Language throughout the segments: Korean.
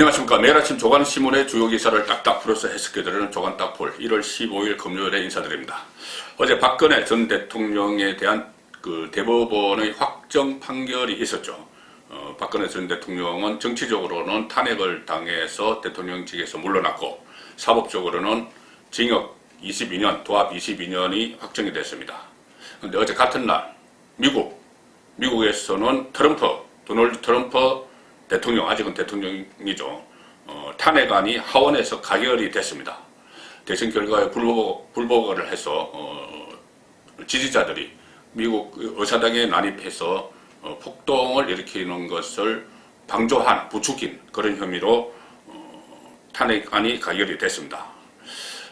안녕하십니까. 매일 아침 조간신문의 주요 기사를 딱딱 풀어서 해석해드리는 조간딱폴 1월 15일 금요일에 인사드립니다. 어제 박근혜 전 대통령에 대한 그 대법원의 확정 판결이 있었죠. 박근혜 전 대통령은 정치적으로는 탄핵을 당해서 대통령직에서 물러났고 사법적으로는 징역 22년, 도합 22년이 확정이 됐습니다. 그런데 어제 같은 날 미국에서는 도널드 트럼프 대통령, 아직은 대통령이죠. 탄핵안이 하원에서 가결이 됐습니다. 대선 결과에 불복을 해서 지지자들이 미국 의사당에 난입해서 폭동을 일으키는 것을 방조한, 부추긴 그런 혐의로 탄핵안이 가결이 됐습니다.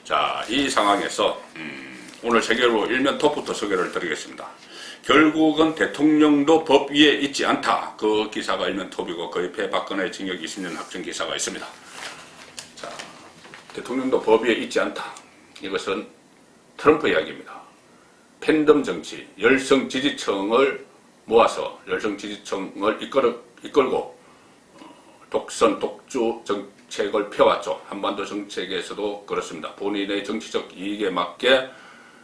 자, 이 상황에서 오늘 세계로 일면 톱부터 소개를 드리겠습니다. 결국은 대통령도 법 위에 있지 않다. 그 기사가 일면 톱이고 그 옆에 박근혜 징역 20년 확정 기사가 있습니다. 자, 대통령도 법 위에 있지 않다. 이것은 트럼프 이야기입니다. 팬덤 정치, 열성 지지층을 모아서 열성 지지층을 이끌고 독선, 독주 정책을 펴왔죠. 한반도 정책에서도 그렇습니다. 본인의 정치적 이익에 맞게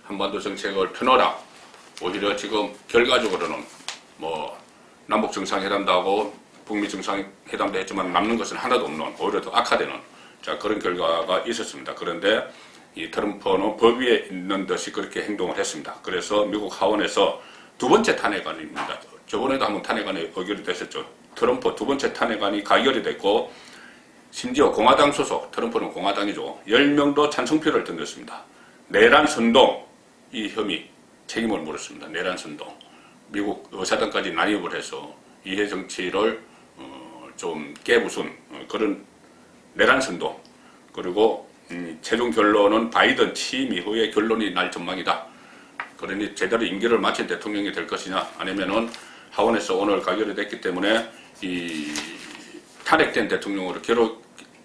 한반도 정책을 펴놓으라. 오히려 지금 결과적으로는 뭐 남북 정상회담도 하고 북미 정상회담도 했지만 남는 것은 하나도 없는, 오히려 더 악화되는 그런 결과가 있었습니다. 그런데 이 트럼프는 법 위에 있는 듯이 그렇게 행동을 했습니다. 그래서 미국 하원에서 두 번째 탄핵안입니다. 저번에도 한번 탄핵안이 의결이 됐었죠. 트럼프 두 번째 탄핵안이 가결이 됐고 심지어 공화당 소속, 트럼프는 공화당이죠. 10명도 찬성표를 던졌습니다. 내란 선동, 이 혐의 책임을 물었습니다. 내란 선동. 미국 의사당까지 난입을 해서 이해 정치를 좀 깨부순 그런 내란 선동. 그리고 최종 결론은 바이든 취임 이후에 결론이 날 전망이다. 그러니 제대로 임기를 마친 대통령이 될 것이냐, 아니면은 하원에서 오늘 가결이 됐기 때문에 이 탄핵된 대통령으로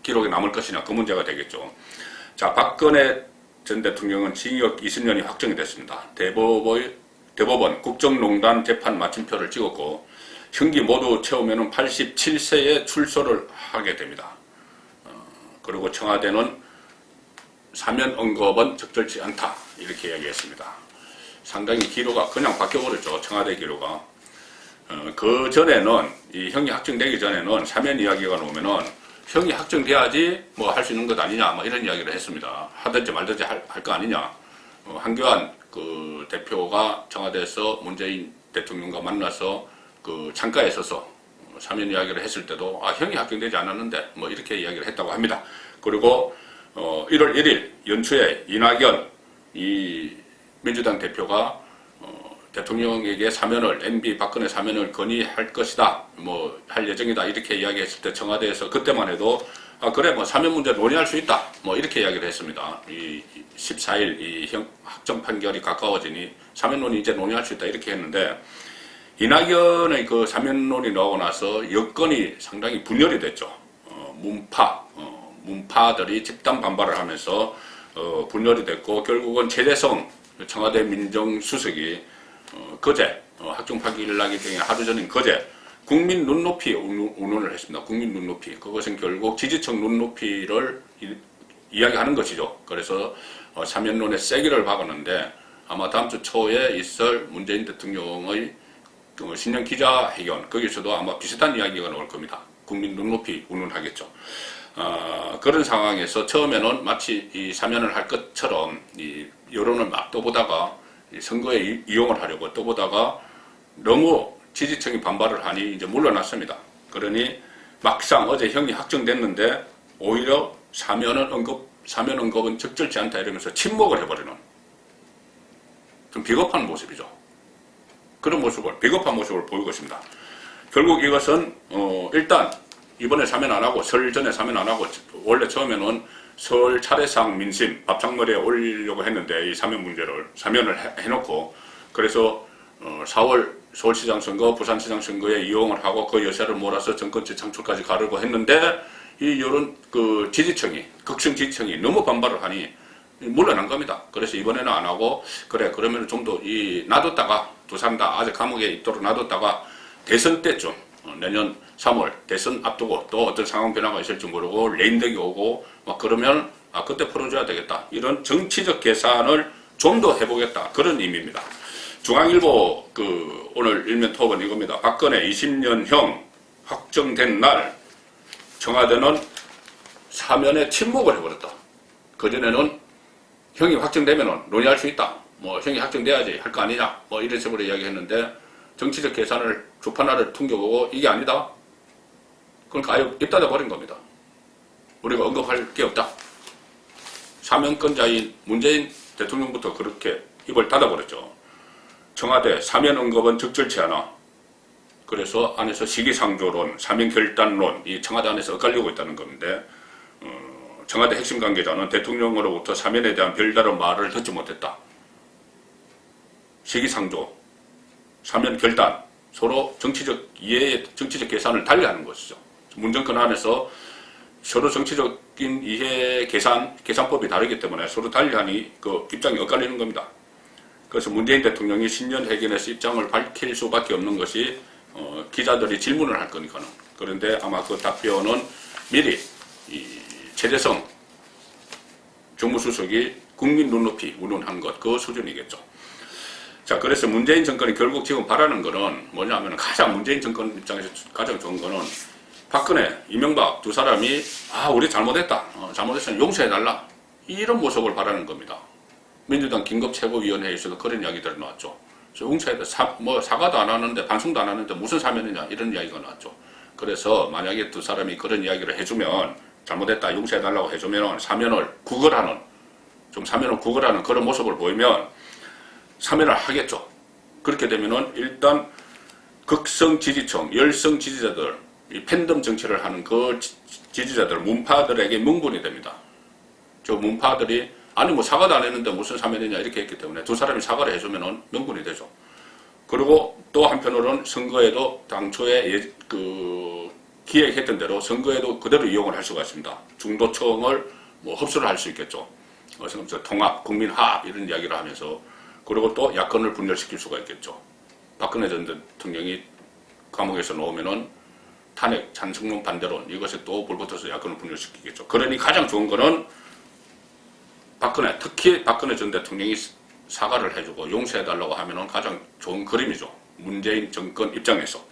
기록에 남을 것이냐, 그 문제가 되겠죠. 자, 박근혜 전 대통령은 징역 20년이 확정이 됐습니다. 대법원 국정농단 재판 마침표를 찍었고 형기 모두 채우면 87세에 출소를 하게 됩니다. 그리고 청와대는 사면 언급은 적절치 않다, 이렇게 이야기했습니다. 상당히 기류가 그냥 바뀌어버렸죠. 청와대 기류가. 그 전에는, 이 형이 확정되기 전에는 사면 이야기가 나오면은 형이 확정돼야지 뭐 할 수 있는 것 아니냐, 뭐 이런 이야기를 했습니다. 하든지 말든지 할 거 아니냐. 한교안 그 대표가 청와대에서 문재인 대통령과 만나서 그 창가에 서서 사면 이야기를 했을 때도 형이 확정되지 않았는데 뭐 이렇게 이야기를 했다고 합니다. 그리고 1월 1일 연초에 이낙연 이 민주당 대표가 대통령에게 사면을, MB 박근혜 사면을 건의할 것이다, 뭐 할 예정이다, 이렇게 이야기했을 때 청와대에서 그때만 해도 그래, 뭐 사면 문제 논의할 수 있다, 뭐 이렇게 이야기를 했습니다. 이 14일 이 확정 판결이 가까워지니 사면 논의 이제 논의할 수 있다, 이렇게 했는데 이낙연의 그 사면 논의 나오고 나서 여건이 상당히 분열이 됐죠. 문파들이 집단 반발을 하면서 분열이 됐고 결국은 최재성 청와대 민정수석이 그제 확정 판결 나기 전에 하루 전인 그제 국민 눈높이 운운을 했습니다. 국민 눈높이. 그것은 결국 지지층 눈높이를 이야기하는 것이죠. 그래서 사면론에 세기를 박았는데 아마 다음 주 초에 있을 문재인 대통령의 신년 기자회견, 거기서도 아마 비슷한 이야기가 나올 겁니다. 국민 눈높이 운운하겠죠. 그런 상황에서 처음에는 마치 이 사면을 할 것처럼 이 여론을 막 떠보다가 선거에 이용을 하려고 떠보다가 너무 지지층이 반발을 하니 이제 물러났습니다. 그러니 막상 어제 형이 확정됐는데 오히려 사면 언급은 적절치 않다 이러면서 침묵을 해버리는 좀 비겁한 모습이죠. 그런 비겁한 모습을 보이고 있습니다. 결국 이것은 일단 이번에 사면 안 하고 설 전에 사면 안 하고 원래 처음에는 설 차례상 민심 밥상머리에 올리려고 했는데 이 사면을 해놓고 그래서 4월 서울시장 선거, 부산시장 선거에 이용을 하고 그 여세를 몰아서 정권 재창출까지 가려고 했는데 이 이런 그 지지층이, 극성 지지층이 너무 반발을 하니 물러난 겁니다. 그래서 이번에는 안 하고 그래 그러면 좀 더 놔뒀다가 두 사람 다 아직 감옥에 있도록 놔뒀다가 대선 때쯤 내년 3월 대선 앞두고 또 어떤 상황 변화가 있을지 모르고 레임덕이 오고 막 그러면 그때 풀어줘야 되겠다. 이런 정치적 계산을 좀 더 해보겠다. 그런 의미입니다. 중앙일보 오늘 일면 톱은 이겁니다. 박근혜 20년형 확정된 날 청와대는 사면에 침묵을 해버렸다. 그전에는 형이 확정되면 논의할 수 있다. 뭐 형이 확정돼야지 할 거 아니냐. 뭐 이런 식으로 이야기했는데 정치적 계산을 주판알을 퉁겨보고 이게 아니다. 그러니까 아예 입 닫아버린 겁니다. 우리가 언급할 게 없다. 사면권자인 문재인 대통령부터 그렇게 입을 닫아버렸죠. 청와대 사면 언급은 적절치 않아. 그래서 안에서 시기상조론, 사면결단론, 이 청와대 안에서 엇갈리고 있다는 건데 청와대 핵심 관계자는 대통령으로부터 사면에 대한 별다른 말을 듣지 못했다. 시기상조, 사면결단, 서로 정치적 이해의 정치적 계산을 달리하는 것이죠. 문정권 안에서 서로 정치적인 이해 계산법이 다르기 때문에 서로 달리하니 그 입장이 엇갈리는 겁니다. 그래서 문재인 대통령이 신년 회견에서 입장을 밝힐 수밖에 없는 것이 기자들이 질문을 할 거니까는. 그런데 아마 그 답변은 미리 최재성 정무수석이 국민 눈높이 운운한 것, 그 수준이겠죠. 자, 그래서 문재인 정권이 결국 지금 바라는 거는 뭐냐면 가장 문재인 정권 입장에서 가장 좋은 거는 박근혜, 이명박 두 사람이 우리 잘못했다. 잘못했으면 용서해달라. 이런 모습을 바라는 겁니다. 민주당 긴급최고위원회에서도 그런 이야기들이 나왔죠. 용서해도 사과도 안 하는데 반성도 안 하는데 무슨 사면이냐 이런 이야기가 나왔죠. 그래서 만약에 두 사람이 그런 이야기를 해주면 잘못했다 용서해달라고 해주면 사면을 구걸하는 그런 모습을 보이면 사면을 하겠죠. 그렇게 되면은 일단 극성 지지층, 열성 지지자들, 이 팬덤 정치를 하는 그 지지자들, 문파들에게 명분이 됩니다. 저 문파들이 아니 뭐 사과도 안 했는데 무슨 사면이냐 이렇게 했기 때문에 두 사람이 사과를 해주면은 명분이 되죠. 그리고 또 한편으로는 선거에도 당초에 기획했던 대로 선거에도 그대로 이용을 할 수가 있습니다. 중도층을 뭐 흡수를 할 수 있겠죠. 통합, 국민화합 이런 이야기를 하면서 그리고 또 야권을 분열시킬 수가 있겠죠. 박근혜 전 대통령이 감옥에서 나오면은 탄핵, 찬성론, 반대론 이것에 또 불붙어서 야권을 분열시키겠죠. 그러니 가장 좋은 거는 특히 박근혜 전 대통령이 사과를 해주고 용서해달라고 하면은 가장 좋은 그림이죠. 문재인 정권 입장에서.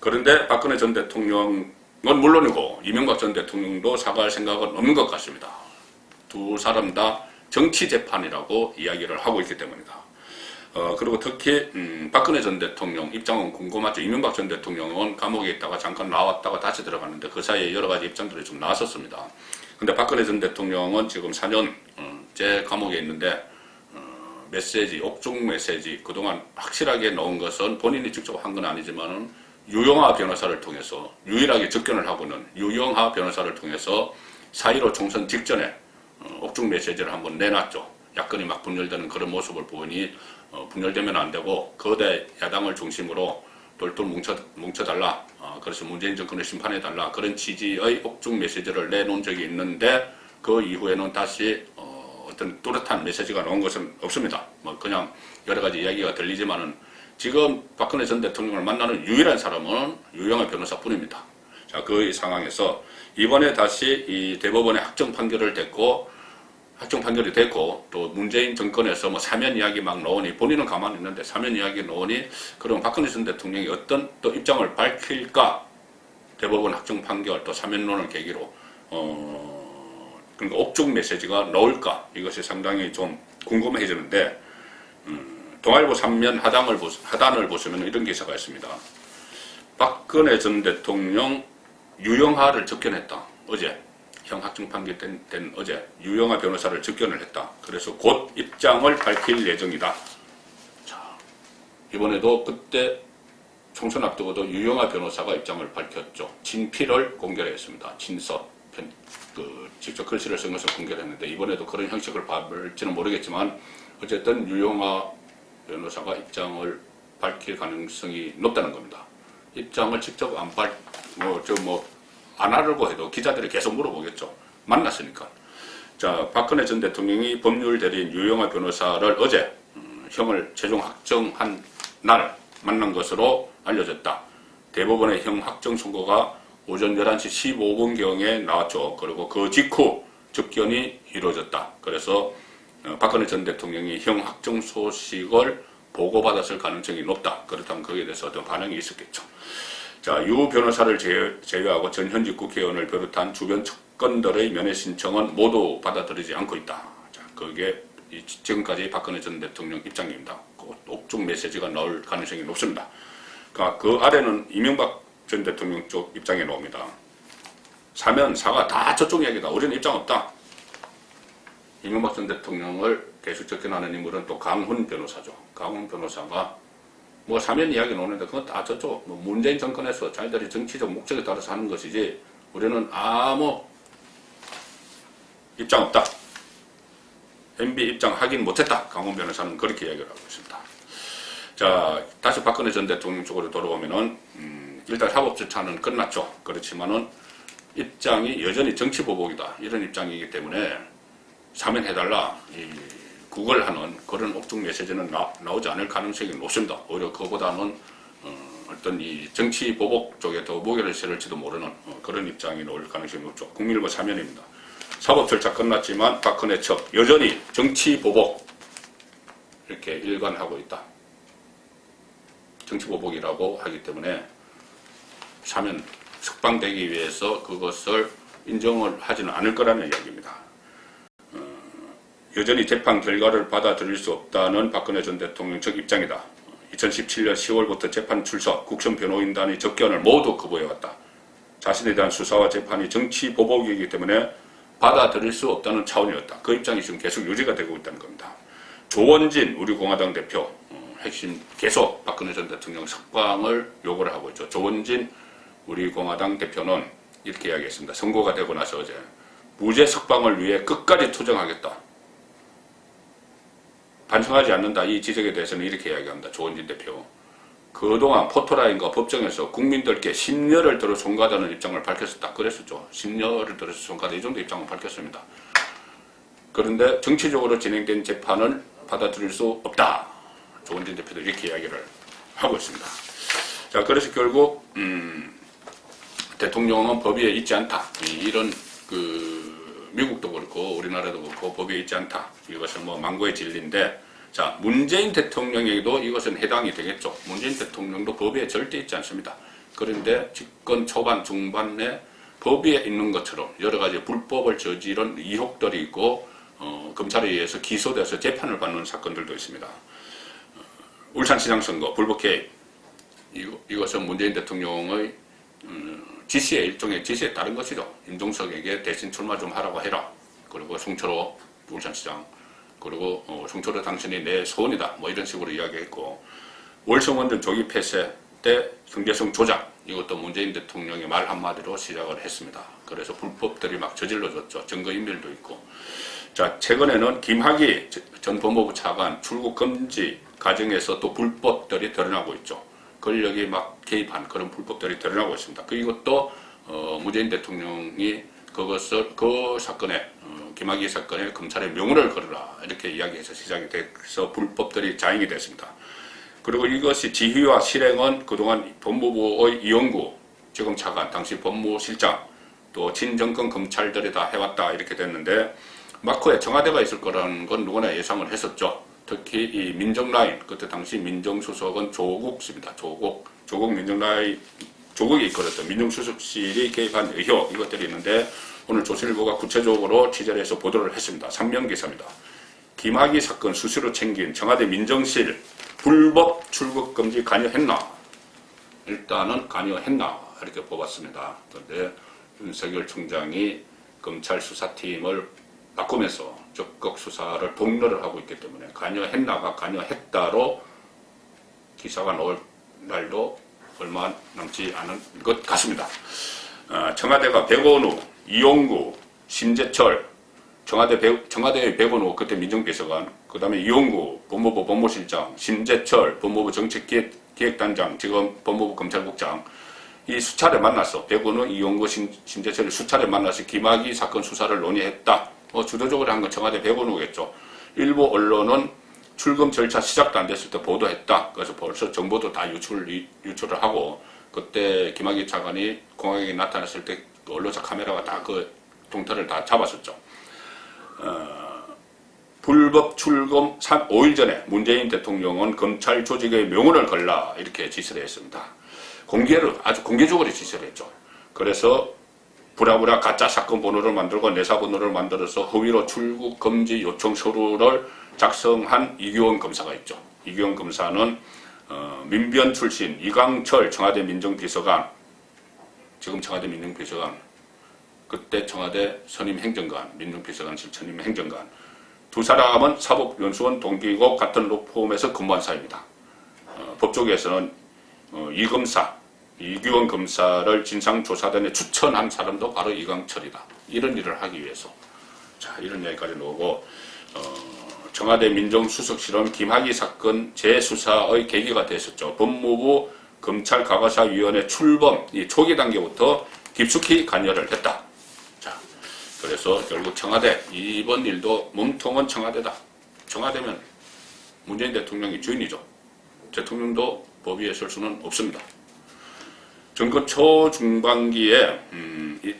그런데 박근혜 전 대통령은 물론이고 이명박 전 대통령도 사과할 생각은 없는 것 같습니다. 두 사람 다 정치 재판이라고 이야기를 하고 있기 때문이다. 그리고 특히 박근혜 전 대통령 입장은 궁금하죠. 이명박 전 대통령은 감옥에 있다가 잠깐 나왔다가 다시 들어갔는데 그 사이에 여러 가지 입장들이 좀 나왔었습니다. 근데 박근혜 전 대통령은 지금 4년째 감옥에 있는데 옥중 메시지 그동안 확실하게 넣은 것은 본인이 직접 한 건 아니지만은 유영하 변호사를 통해서 유일하게 접견을 하고 있는 유영하 변호사를 통해서 4.15 총선 직전에 옥중 메시지를 한번 내놨죠. 야권이 막 분열되는 그런 모습을 보니 분열되면 안 되고 거대 야당을 중심으로 돌돌 뭉쳐달라. 그래서 문재인 정권을 심판해달라. 그런 취지의 옥중 메시지를 내놓은 적이 있는데 그 이후에는 다시 어떤 뚜렷한 메시지가 나온 것은 없습니다. 뭐 그냥 여러 가지 이야기가 들리지만은 지금 박근혜 전 대통령을 만나는 유일한 사람은 유영하 변호사뿐입니다. 자, 그 상황에서 이번에 다시 이 대법원의 확정 판결이 됐고 또 문재인 정권에서 뭐 사면 이야기 막 나오니 본인은 가만히 있는데 사면 이야기 나오니 그럼 박근혜 전 대통령이 어떤 또 입장을 밝힐까? 대법원 확정 판결 또 사면론을 계기로 그러니까 옥중 메시지가 나올까? 이것이 상당히 좀 궁금해지는데 동아일보 3면 하단을 보시면 이런 기사가 있습니다. 박근혜 전 대통령 유영하를 접견했다. 어제 형 확정 판결 된 어제 유영하 변호사를 접견을 했다. 그래서 곧 입장을 밝힐 예정이다. 자, 이번에도 그때 총선 앞두고도 유영하 변호사가 입장을 밝혔죠. 진필을 공개했습니다. 친서 직접 글씨를 쓴 것을 공개했는데 이번에도 그런 형식을 밟을지는 모르겠지만 어쨌든 유영하 변호사가 입장을 밝힐 가능성이 높다는 겁니다. 입장을 직접 안 하려고 해도 기자들이 계속 물어보겠죠. 만났으니까. 자, 박근혜 전 대통령이 법률 대리인 유영하 변호사를 어제 형을 최종 확정한 날 만난 것으로 알려졌다. 대법원의 형 확정 선고가 오전 11시 15분경에 나왔죠. 그리고 그 직후 접견이 이루어졌다. 그래서 박근혜 전 대통령이 형 확정 소식을 보고받았을 가능성이 높다. 그렇다면 거기에 대해서 어떤 반응이 있었겠죠. 자, 유 변호사를 제외하고 전현직 국회의원을 비롯한 주변 측근들의 면회 신청은 모두 받아들이지 않고 있다. 자, 그게 지금까지 박근혜 전 대통령 입장입니다. 옥중 메시지가 나올 가능성이 높습니다. 그러니까 그 아래는 이명박 전 대통령 쪽 입장에 나옵니다. 사면, 사과 다 저쪽 이야기다. 우리는 입장 없다. 이명박 전 대통령을 계속 접견하는 인물은 또 강훈 변호사죠. 강훈 변호사가 뭐 사면 이야기 나오는데 그건 다 저쪽 뭐 문재인 정권에서 자기들이 정치적 목적에 따라서 하는 것이지 우리는 아무 입장 없다. MB 입장 확인 못했다. 강훈 변호사는 그렇게 이야기를 하고 있습니다. 자, 다시 박근혜 전 대통령 쪽으로 돌아오면은 일단 사법절차는 끝났죠. 그렇지만은 입장이 여전히 정치보복이다. 이런 입장이기 때문에 사면해달라. 구걸하는 그런 옥중 메시지는 나오지 않을 가능성이 높습니다. 오히려 그보다는 어떤 이 정치 보복 쪽에 더 무게를 실을지도 모르는 그런 입장이 나올 가능성이 높죠. 국민일보 사면입니다. 사법 절차 끝났지만 박근혜 측 여전히 정치 보복 이렇게 일관하고 있다. 정치 보복이라고 하기 때문에 사면 석방되기 위해서 그것을 인정을 하지는 않을 거라는 이야기입니다. 여전히 재판 결과를 받아들일 수 없다는 박근혜 전 대통령 측 입장이다. 2017년 10월부터 재판 출석, 국선 변호인단의 접견을 모두 거부해왔다. 자신에 대한 수사와 재판이 정치 보복이기 때문에 받아들일 수 없다는 차원이었다. 그 입장이 지금 계속 유지가 되고 있다는 겁니다. 조원진 우리 공화당 대표 핵심 계속 박근혜 전 대통령 석방을 요구를 하고 있죠. 조원진 우리 공화당 대표는 이렇게 이야기했습니다. 선고가 되고 나서 어제 무죄 석방을 위해 끝까지 투쟁하겠다. 반성하지 않는다. 이 지적에 대해서는 이렇게 이야기합니다. 조원진 대표. 그동안 포토라인과 법정에서 국민들께 심려를 들어 송가하다는 입장을 밝혔었다. 그랬었죠. 심려를 들어서 송가하다. 이 정도 입장을 밝혔습니다. 그런데 정치적으로 진행된 재판을 받아들일 수 없다. 조원진 대표도 이렇게 이야기를 하고 있습니다. 자, 그래서 결국 대통령은 법 위에 있지 않다. 이런 미국도 그렇고 우리나라도 그렇고 법 위에 있지 않다. 이것은 뭐 망고의 진리인데, 자, 문재인 대통령에게도 이것은 해당이 되겠죠. 문재인 대통령도 법 위에 절대 있지 않습니다. 그런데 집권 초반 중반에 법 위에 있는 것처럼 여러 가지 불법을 저지른 의혹들이 있고 검찰에 의해서 기소돼서 재판을 받는 사건들도 있습니다. 울산시장 선거 불법 개입, 이것은 문재인 대통령의 지시에 일종의 지시에 따른 것이죠. 임종석에게 대신 출마 좀 하라고 해라. 그리고 송철호 울산시장, 그리고 송철호 당신이 내 소원이다. 뭐 이런 식으로 이야기했고, 월성원전 조기 폐쇄 때 경제성 조작, 이것도 문재인 대통령의 말 한마디로 시작을 했습니다. 그래서 불법들이 막 저질러졌죠. 증거인멸도 있고. 자, 최근에는 김학의 전 법무부 차관 출국 금지 과정에서 또 불법들이 드러나고 있죠. 권력이 막 개입한 그런 불법들이 드러나고 있습니다. 이것도 문재인 대통령이 그 사건에 김학의 사건에 검찰에 명운을 걸어라 이렇게 이야기해서 시작이 돼서 불법들이 자행이 됐습니다. 그리고 이것이 지휘와 실행은 그동안 법무부의 이용구 지금 차관 당시 법무실장 또 친정권 검찰들이 다 해왔다 이렇게 됐는데, 마크에 청와대가 있을 거라는 건 누구나 예상을 했었죠. 특히 이 민정라인, 그때 당시 민정수석은 조국 씨입니다. 조국 민정라인, 조국이 이끌었던 민정수석실이 개입한 의혹, 이것들이 있는데, 오늘 조선일보가 구체적으로 취재를 해서 보도를 했습니다. 3면 기사입니다. 김학의 사건 수시로 챙긴 청와대 민정실 불법 출국 금지 관여했나? 일단은 관여했나? 이렇게 뽑았습니다. 그런데 윤석열 총장이 검찰 수사팀을 바꾸면서 적극 수사를 독려를 하고 있기 때문에 관여했나가 관여했다로 기사가 나올 날도 얼마 남지 않은 것 같습니다. 청와대가 백원우, 이용구, 심재철, 청와대의 백원우 그때 민정비서관, 그 다음에 이용구 법무부 법무실장, 심재철 법무부 정책기획단장, 지금 법무부 검찰국장, 이 수차례 만나서 백원우, 이용구, 심재철이 수차례 만나서 김학의 사건 수사를 논의했다. 주도적으로 한 건 청와대 백원우겠죠. 일부 언론은 출금 절차 시작도 안 됐을 때 보도했다. 그래서 벌써 정보도 다 유출을 하고, 그때 김학의 차관이 공항에 나타났을 때 언론사 카메라가 다 그 동태를 다 잡았었죠. 불법 출금 5일 전에 문재인 대통령은 검찰 조직의 명운을 걸라 이렇게 지시를 했습니다. 아주 공개적으로 지시를 했죠. 그래서 부랴부랴 가짜 사건 번호를 만들고 내사 번호를 만들어서 허위로 출국 금지 요청 서류를 작성한 이규원 검사가 있죠. 이규원 검사는 민변 출신 이강철 청와대 민정비서관, 지금 청와대 민정비서관, 그때 청와대 선임 행정관, 민정비서관실 선임 행정관, 두 사람은 사법연수원 동기이고 같은 로펌에서 근무한 사이입니다. 법조계에서는 이규원 검사를 진상조사단에 추천한 사람도 바로 이강철이다. 이런 일을 하기 위해서. 자, 이런 얘기까지 나오고, 청와대 민정수석실은 김학의 사건 재수사의 계기가 됐었죠. 법무부 검찰과거사위원회 출범, 이 초기 단계부터 깊숙이 관여를 했다. 자, 그래서 결국 청와대, 이번 일도 몸통은 청와대다. 청와대면 문재인 대통령이 주인이죠. 대통령도 법 위에 설 수는 없습니다. 정권 초중반기에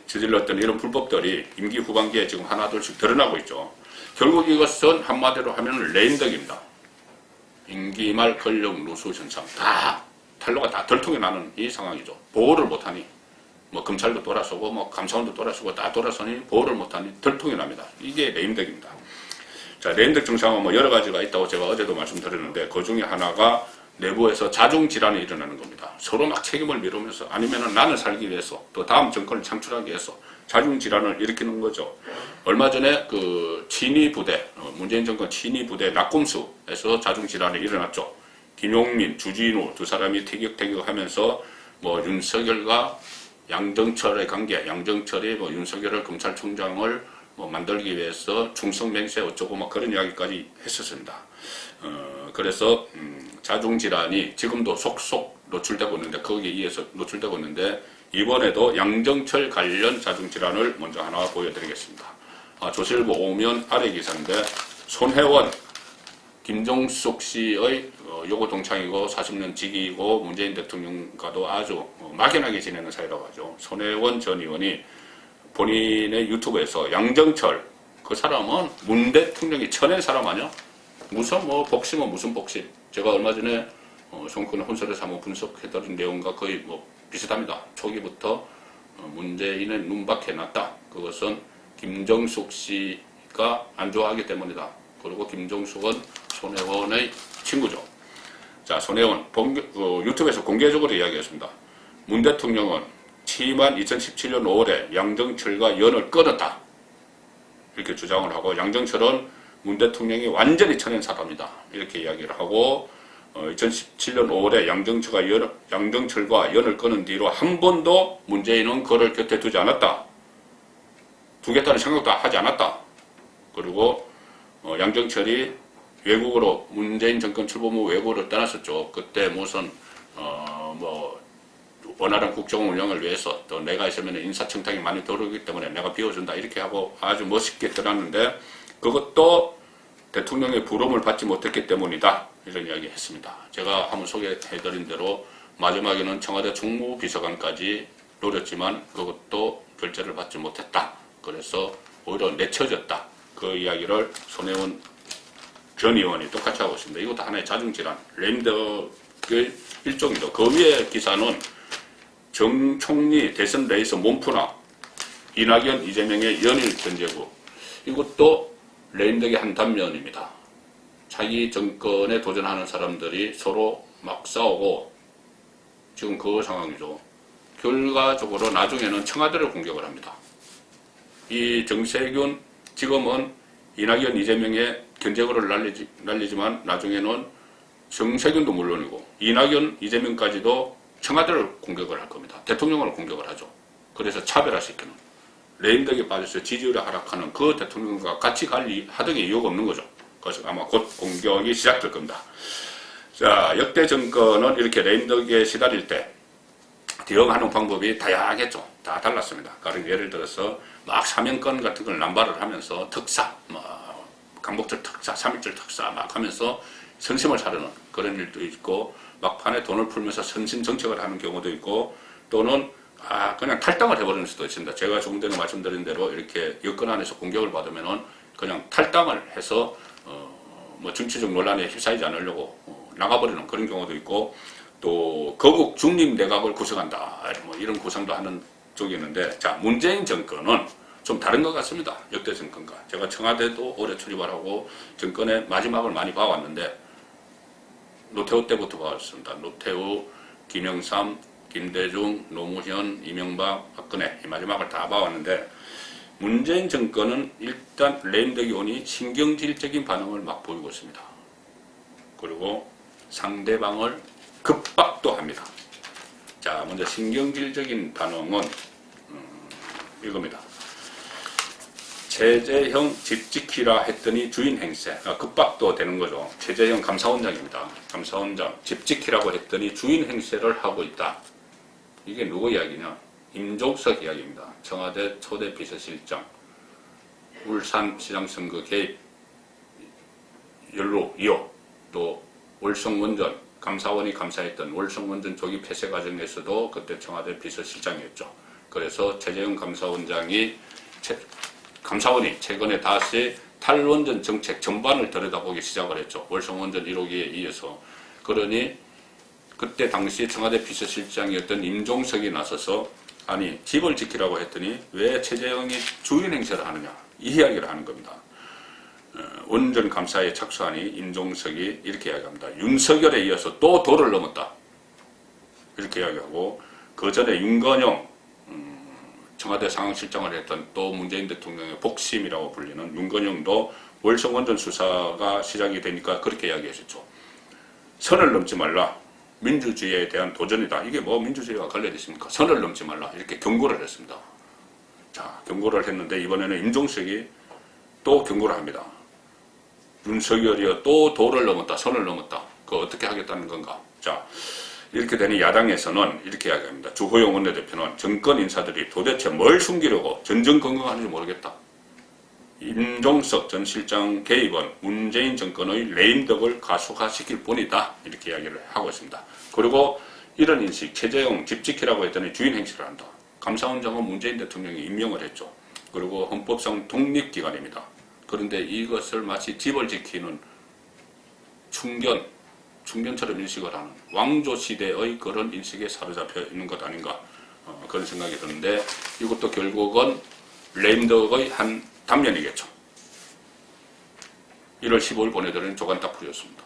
저질렀던 이런 불법들이 임기 후반기에 지금 하나둘씩 드러나고 있죠. 결국 이것은 한마디로 하면 레임덕입니다. 임기 말 권력 누수 현상 다 탈로가 다 덜통이 나는 이 상황이죠. 보호를 못하니 뭐 검찰도 돌아서고 뭐 감사원도 돌아서고 다 돌아서니 보호를 못하니 덜통이 납니다. 이게 레임덕입니다. 자, 레임덕 증상은 뭐 여러 가지가 있다고 제가 어제도 말씀드렸는데 그 중에 하나가 내부에서 자중질환이 일어나는 겁니다. 서로 막 책임을 미루면서 아니면 나는 살기 위해서 또 다음 정권을 창출하기 위해서 자중질환을 일으키는 거죠. 얼마 전에 그 친위 부대, 문재인 정권 친위 부대 낙곰수에서 자중질환이 일어났죠. 김용민, 주진우 두 사람이 티격태격하면서 뭐 윤석열과 양정철의 관계, 양정철이 뭐 윤석열을 검찰총장을 뭐 만들기 위해서 충성맹세 어쩌고 막 그런 이야기까지 했었습니다. 그래서 자중질환이 지금도 속속 노출되고 있는데 거기에 의해서 노출되고 있는데 이번에도 양정철 관련 자중질환을 먼저 하나 보여드리겠습니다. 조실보 오면 아래 기사인데 손혜원, 김종숙 씨의 요고 동창이고 40년 직위이고 문재인 대통령과도 아주 막연하게 지내는 사이라고 하죠. 손혜원 전 의원이 본인의 유튜브에서 양정철 그 사람은 문 대통령이 쳐낸 사람 아니야? 무슨 뭐 복심은 무슨 복심? 제가 얼마 전에 정권 혼설에서 한번 분석해드린 내용과 거의 뭐 비슷합니다. 초기부터 문재인의 눈밖에 났다. 그것은 김정숙 씨가 안 좋아하기 때문이다. 그리고 김정숙은 손혜원의 친구죠. 자, 손혜원 유튜브에서 공개적으로 이야기했습니다. 문 대통령은 취임한 2017년 5월에 양정철과 연을 끊었다. 이렇게 주장을 하고 양정철은 문 대통령이 완전히 쳐낸 사람이다. 이렇게 이야기를 하고 2017년 5월에 양정철과 연을 끊은 뒤로 한 번도 문재인은 그를 곁에 두지 않았다. 두겠다는 생각도 하지 않았다. 그리고 양정철이 외국으로 문재인 정권 출범 후 외국으로 떠났었죠. 그때 무슨 뭐 원활한 국정 운영을 위해서 또 내가 있으면 인사청탁이 많이 들어오기 때문에 내가 비워준다 이렇게 하고 아주 멋있게 떠났는데 그것도 대통령의 부름을 받지 못했기 때문이다. 이런 이야기 했습니다. 제가 한번 소개해드린 대로 마지막에는 청와대 총무비서관까지 노렸지만 그것도 결재를 받지 못했다. 그래서 오히려 내쳐졌다. 그 이야기를 손혜원 전 의원이 똑같이 하고 있습니다. 이것도 하나의 자중질환, 램덕의 일종이죠. 그 위에 기사는 정 총리 대선 레이스 몸푸나 이낙연, 이재명의 연일 견제구 이것도 레임덕의 한 단면입니다. 자기 정권에 도전하는 사람들이 서로 막 싸우고 지금 그 상황이죠. 결과적으로 나중에는 청와대를 공격을 합니다. 이 정세균 지금은 이낙연, 이재명의 견제구를 날리지만 나중에는 정세균도 물론이고 이낙연, 이재명까지도 청와대를 공격을 할 겁니다. 대통령을 공격을 하죠. 그래서 차별화시키는 레임덕에 빠져서 지지율이 하락하는 그 대통령과 같이 하등의 이유가 없는 거죠. 그래서 아마 곧 공격이 시작될 겁니다. 자, 역대 정권은 이렇게 레임덕에 시달릴 때 대응하는 방법이 다양했죠. 다 달랐습니다. 그러니까 예를 들어서 막 사면권 같은 걸 남발을 하면서 특사, 강복절 특사, 3.1절 특사 막 하면서 선심을 사르는 그런 일도 있고 막판에 돈을 풀면서 선심정책을 하는 경우도 있고 또는 그냥 탈당을 해버리는 수도 있습니다. 제가 조금 전에 말씀드린 대로 이렇게 여권 안에서 공격을 받으면은 그냥 탈당을 해서 뭐 정치적 논란에 휩싸이지 않으려고 나가버리는 그런 경우도 있고 또 거국 중립 내각을 구성한다 뭐 이런 구상도 하는 쪽이 있는데 자 문재인 정권은 좀 다른 것 같습니다. 역대 정권과 제가 청와대도 오래 출입을 하고 정권의 마지막을 많이 봐왔는데 노태우 때부터 봐왔습니다. 노태우, 김영삼, 김대중, 노무현, 이명박, 박근혜 이 마지막을 다 봐왔는데 문재인 정권은 일단 레임덕 의원이 신경질적인 반응을 막 보이고 있습니다. 그리고 상대방을 급박도 합니다. 자, 먼저 신경질적인 반응은 이겁니다. 최재형 집 지키라 했더니 주인 행세. 급박도 되는 거죠. 최재형 감사원장입니다. 감사원장 집 지키라고 했더니 주인 행세를 하고 있다. 이게 누구 이야기냐? 임종석 이야기입니다. 청와대 초대 비서실장 울산시장 선거 개입 연루 이후 또 월성원전 감사원이 감사했던 월성원전 조기 폐쇄 과정에서도 그때 청와대 비서실장이었죠. 그래서 최재형 감사원이 최근에 다시 탈원전 정책 전반을 들여다보기 시작을 했죠. 월성원전 1호기에 이어서. 그러니 그때 당시 청와대 비서실장이었던 임종석이 나서서 아니 집을 지키라고 했더니 왜 최재형이 주인 행세를 하느냐 이 이야기를 하는 겁니다. 원전 감사에 착수하니 임종석이 이렇게 이야기합니다. 윤석열에 이어서 또 도를 넘었다. 이렇게 이야기하고 그 전에 윤건영 청와대 상황실장을 했던 또 문재인 대통령의 복심이라고 불리는 윤건영도 월성원전 수사가 시작이 되니까 그렇게 이야기했었죠. 선을 넘지 말라. 민주주의에 대한 도전이다. 이게 뭐 민주주의와 관련이 있습니까? 선을 넘지 말라. 이렇게 경고를 했습니다. 자, 경고를 했는데 이번에는 임종석이 또 경고를 합니다. 윤석열이요 또 도를 넘었다. 선을 넘었다. 그거 어떻게 하겠다는 건가? 자, 이렇게 되니 야당에서는 이렇게 이야기합니다. 주호영 원내대표는 정권 인사들이 도대체 뭘 숨기려고 전전긍긍하는지 모르겠다. 임종석 전 실장 개입은 문재인 정권의 레임덕을 가속화시킬 뿐이다. 이렇게 이야기를 하고 있습니다. 그리고 이런 인식, 최재형 집 지키라고 했더니 주인 행세를 한다. 감사원장은 문재인 대통령이 임명을 했죠. 그리고 헌법상 독립기관입니다. 그런데 이것을 마치 집을 지키는 충견처럼 인식을 하는 왕조시대의 그런 인식에 사로잡혀 있는 것 아닌가 그런 생각이 드는데 이것도 결국은 레임덕의 한 단면이겠죠. 1월 15일 보내드리는 조간따풀이었습니다.